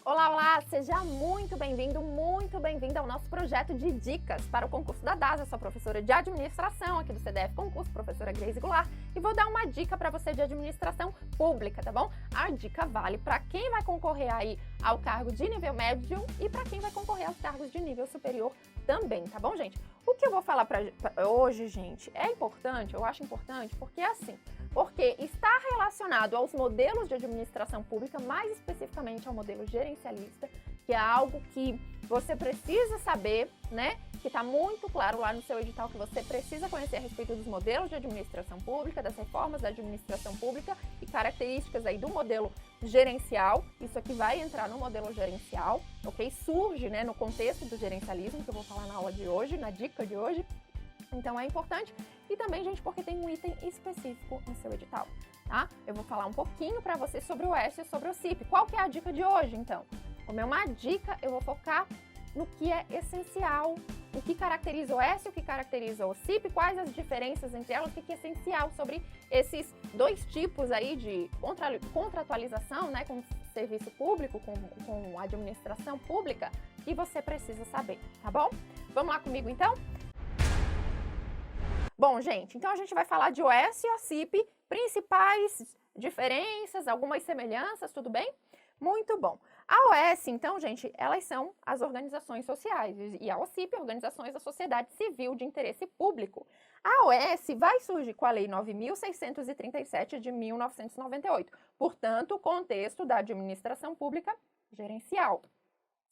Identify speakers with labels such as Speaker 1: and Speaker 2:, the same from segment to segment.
Speaker 1: Olá, olá! Seja muito bem-vindo, muito bem-vinda ao nosso projeto de dicas para o concurso da DAS. Eu sou a professora de administração aqui do CDF Concurso, professora Grace Goulart, e vou dar uma dica para você de administração pública, tá bom? A dica vale para quem vai concorrer aí ao cargo de nível médio e para quem vai concorrer aos cargos de nível superior também, tá bom, gente? O que eu vou falar para hoje, gente, é importante, eu acho importante, porque é assim, porque está relacionado aos modelos de administração pública, mais especificamente ao modelo gerencialista, que é algo que você precisa saber, né? Que está muito claro lá no seu edital que você precisa conhecer a respeito dos modelos de administração pública, das reformas da administração pública e características aí do modelo gerencial. Isso aqui vai entrar no modelo gerencial, ok? Surge, né, no contexto do gerencialismo, que eu vou falar na aula de hoje, na dica de hoje. Então é importante e também, gente, porque tem um item específico no seu edital, tá? Eu vou falar um pouquinho para você sobre o ES e sobre o CIP. Qual que é a dica de hoje, então? Como é uma dica, eu vou focar no que é essencial, o que caracteriza o ES, o que caracteriza o CIP, quais as diferenças entre elas, o que é essencial sobre esses dois tipos aí de contratualização, né, com o serviço público, com a administração pública, que você precisa saber, tá bom? Vamos lá comigo, então? Bom, gente, então a gente vai falar de OS e OCIP, principais diferenças, algumas semelhanças, tudo bem? Muito bom. A OS, então, gente, elas são as organizações sociais e a OCIP, organizações da sociedade civil de interesse público. A OS vai surgir com a Lei 9.637 de 1998, portanto, o contexto da administração pública gerencial,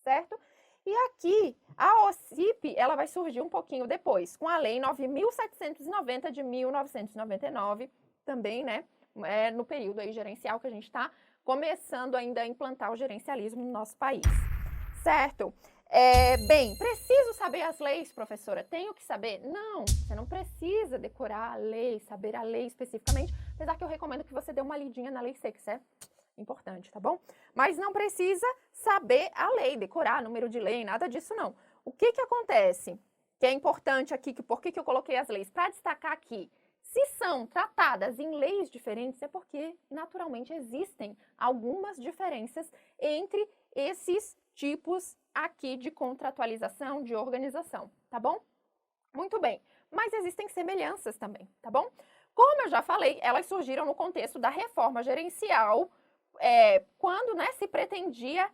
Speaker 1: certo? E aqui, a OCIP, ela vai surgir um pouquinho depois, com a Lei 9.790 de 1999, também, né, no período aí gerencial que a gente está começando ainda a implantar o gerencialismo no nosso país, certo? Bem, preciso saber as leis, professora? Tenho que saber? Não, você não precisa decorar a lei, saber a lei especificamente, apesar que eu recomendo que você dê uma lidinha na lei seca, certo? Importante, tá bom? Mas não precisa saber a lei, decorar número de lei, nada disso não. O que acontece? Que é importante aqui, por que eu coloquei as leis? Para destacar aqui, se são tratadas em leis diferentes, é porque naturalmente existem algumas diferenças entre esses tipos aqui de contratualização, de organização, tá bom? Muito bem, mas existem semelhanças também, tá bom? Como eu já falei, elas surgiram no contexto da reforma gerencial, quando, né, se pretendia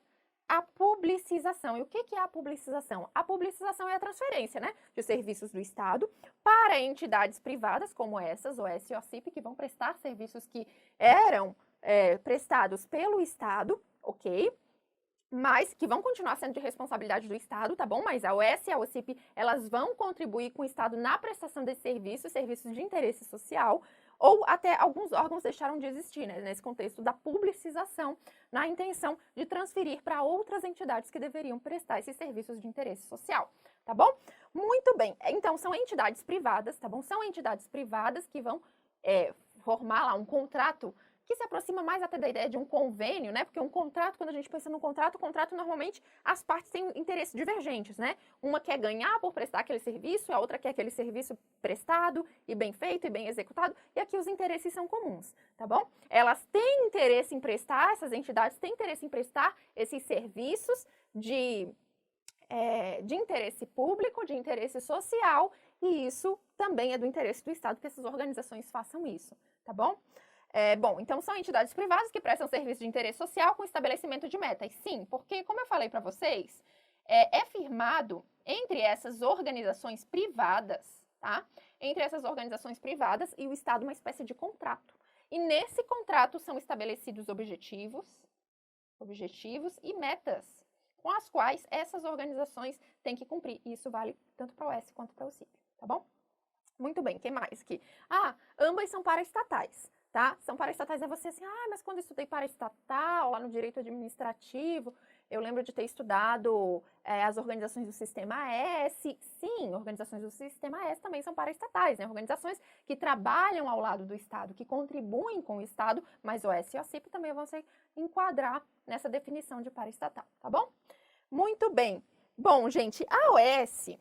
Speaker 1: a publicização. E o que é a publicização? A publicização é a transferência, né, de serviços do Estado para entidades privadas, como essas, OS e OCIP, que vão prestar serviços que eram prestados pelo Estado, ok? Mas que vão continuar sendo de responsabilidade do Estado, tá bom? Mas a OS e a OCIP, elas vão contribuir com o Estado na prestação desses serviços de interesse social, ou até alguns órgãos deixaram de existir, né, nesse contexto da publicização, na intenção de transferir para outras entidades que deveriam prestar esses serviços de interesse social, tá bom? Muito bem, então são entidades privadas, tá bom? São entidades privadas que vão formar lá um contrato que se aproxima mais até da ideia de um convênio, né? Porque um contrato, quando a gente pensa no contrato, o contrato normalmente as partes têm interesses divergentes, né? Uma quer ganhar por prestar aquele serviço, a outra quer aquele serviço prestado e bem feito e bem executado, e aqui os interesses são comuns, tá bom? Elas têm interesse em prestar, essas entidades têm interesse em prestar esses serviços de interesse público, de interesse social, e isso também é do interesse do Estado que essas organizações façam isso, tá bom? Bom, então são entidades privadas que prestam serviço de interesse social com estabelecimento de metas. Sim, porque, como eu falei para vocês, é firmado entre essas organizações privadas, tá? Entre essas organizações privadas e o Estado uma espécie de contrato. E nesse contrato são estabelecidos objetivos e metas com as quais essas organizações têm que cumprir. E isso vale tanto para o OS quanto para o CIP, tá bom? Muito bem, o que mais aqui? Ambas são paraestatais. Tá? São paraestatais, é você assim, mas quando eu estudei paraestatal, lá no direito administrativo, eu lembro de ter estudado as organizações do Sistema S. Sim, organizações do Sistema S também são paraestatais, né? Organizações que trabalham ao lado do Estado, que contribuem com o Estado, mas o OS e o OCIP também vão se enquadrar nessa definição de paraestatal, tá bom? Muito bem. Bom, gente, a OS,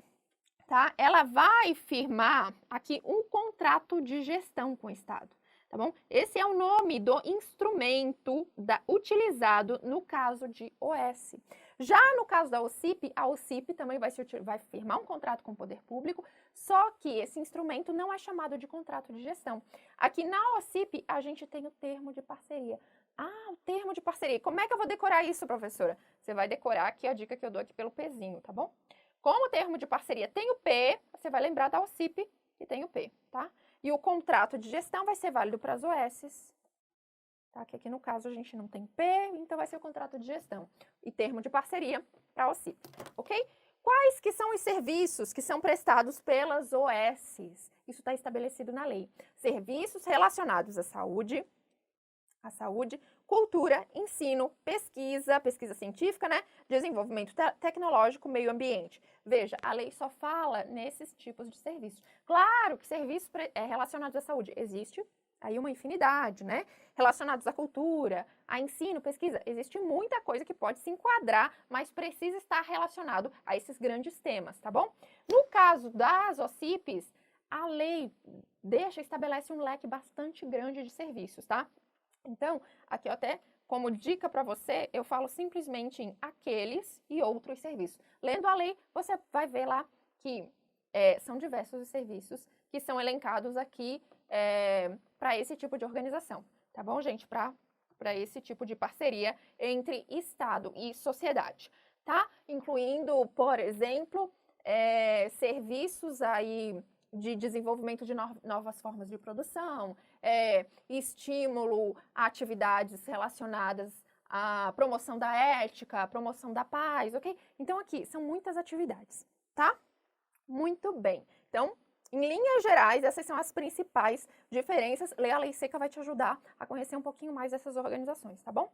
Speaker 1: tá? Ela vai firmar aqui um contrato de gestão com o Estado. tá bom? Esse é o nome do instrumento utilizado no caso de OS. Já no caso da OCIP, a OCIP também vai firmar um contrato com o poder público, só que esse instrumento não é chamado de contrato de gestão. Aqui na OCIP, a gente tem o termo de parceria. Ah, o termo de parceria. Como é que eu vou decorar isso, professora? Você vai decorar aqui a dica que eu dou aqui pelo Pzinho, tá bom? Como o termo de parceria tem o P, você vai lembrar da OCIP que tem o P, tá? E o contrato de gestão vai ser válido para as OS, tá? Que aqui no caso a gente não tem P, então vai ser o contrato de gestão. E termo de parceria para a OCIP, ok? Quais que são os serviços que são prestados pelas OS? Isso está estabelecido na lei. Serviços relacionados à saúde, cultura, ensino, pesquisa científica, né? Desenvolvimento tecnológico, meio ambiente. Veja, a lei só fala nesses tipos de serviços. Claro que serviços relacionados à saúde existe aí uma infinidade, né? Relacionados à cultura, a ensino, pesquisa, existe muita coisa que pode se enquadrar, mas precisa estar relacionado a esses grandes temas, tá bom? No caso das OCIPs, a lei estabelece um leque bastante grande de serviços, tá? Então, aqui até como dica para você, eu falo simplesmente em aqueles e outros serviços. Lendo a lei, você vai ver lá que são diversos os serviços que são elencados aqui para esse tipo de organização, tá bom, gente? Para esse tipo de parceria entre Estado e sociedade, tá? Incluindo, por exemplo, serviços aí de desenvolvimento de novas formas de produção, estímulo a atividades relacionadas à promoção da ética, promoção da paz, ok? Então, aqui, são muitas atividades, tá? Muito bem. Então, em linhas gerais, essas são as principais diferenças. Ler a Lei Seca vai te ajudar a conhecer um pouquinho mais dessas organizações, tá bom?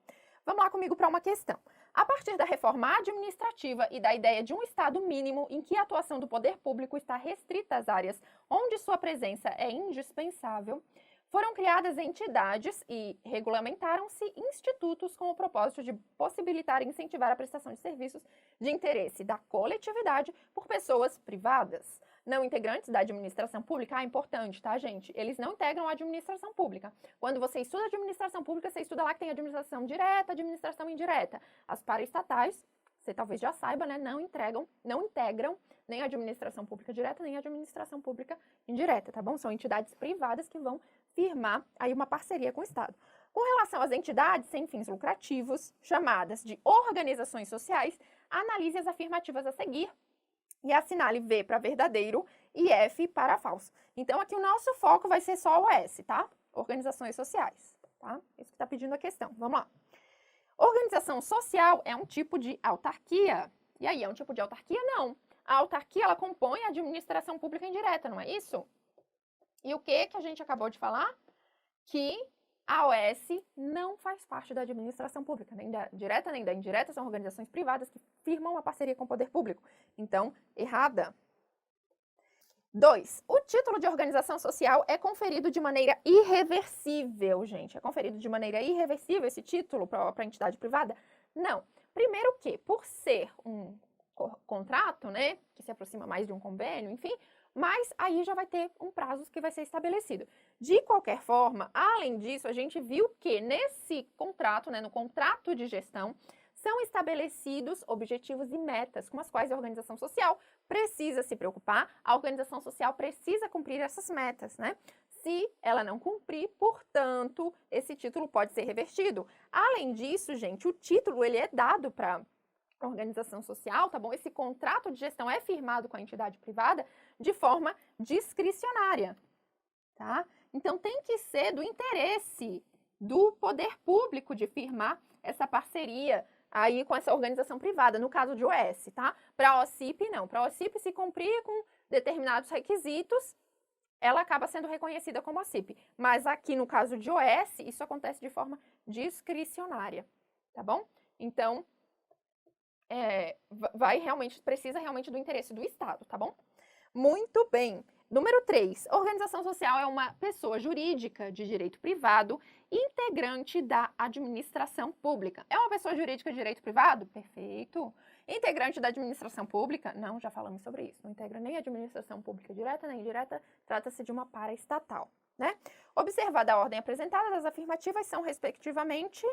Speaker 1: Vamos lá comigo para uma questão. A partir da reforma administrativa e da ideia de um Estado mínimo em que a atuação do poder público está restrita às áreas onde sua presença é indispensável, foram criadas entidades e regulamentaram-se institutos com o propósito de possibilitar e incentivar a prestação de serviços de interesse da coletividade por pessoas privadas. Não integrantes da administração pública, importante, tá, gente? Eles não integram a administração pública. Quando você estuda administração pública, você estuda lá que tem administração direta, administração indireta. As paraestatais, você talvez já saiba, né, não integram nem a administração pública direta, nem a administração pública indireta, tá bom? São entidades privadas que vão firmar aí uma parceria com o Estado. Com relação às entidades sem fins lucrativos, chamadas de organizações sociais, analise as afirmativas a seguir e assinale V para verdadeiro e F para falso. Então, aqui o nosso foco vai ser só o S, tá? Organizações sociais, tá? Isso que está pedindo a questão. Vamos lá. Organização social é um tipo de autarquia. E aí, é um tipo de autarquia? Não. A autarquia, ela compõe a administração pública indireta, não é isso? E o que a gente acabou de falar? Que a OS não faz parte da administração pública, nem da direta nem da indireta, são organizações privadas que firmam uma parceria com o poder público. Então, errada. 2. O título de organização social é conferido de maneira irreversível, gente. É conferido de maneira irreversível esse título para a entidade privada? Não. Primeiro que, por ser um contrato, né, que se aproxima mais de um convênio, enfim, mas aí já vai ter um prazo que vai ser estabelecido. De qualquer forma, além disso, a gente viu que nesse contrato, né, no contrato de gestão, são estabelecidos objetivos e metas com as quais a organização social precisa se preocupar, a organização social precisa cumprir essas metas, né? Se ela não cumprir, portanto, esse título pode ser revertido. Além disso, gente, o título ele é dado para organização social, tá bom? Esse contrato de gestão é firmado com a entidade privada de forma discricionária, tá? Então, tem que ser do interesse do poder público de firmar essa parceria aí com essa organização privada, no caso de OS, tá? Para a OCIP, não. Para a OCIP, se cumprir com determinados requisitos, ela acaba sendo reconhecida como OCIP. Mas aqui, no caso de OS, isso acontece de forma discricionária, tá bom? Então, precisa realmente do interesse do Estado, tá bom? Muito bem. Número 3, organização social é uma pessoa jurídica de direito privado, integrante da administração pública. É uma pessoa jurídica de direito privado? Perfeito. Integrante da administração pública? Não, já falamos sobre isso. Não integra nem a administração pública direta nem indireta, trata-se de uma paraestatal, né? Observada a ordem apresentada, as afirmativas são, respectivamente,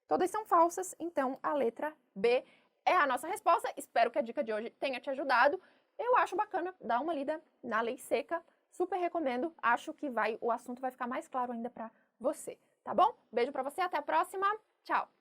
Speaker 1: todas são falsas, então a letra B é a nossa resposta. Espero que a dica de hoje tenha te ajudado. Eu acho bacana dar uma lida na lei seca, super recomendo. Acho que o assunto vai ficar mais claro ainda para você, tá bom? Beijo para você, até a próxima. Tchau!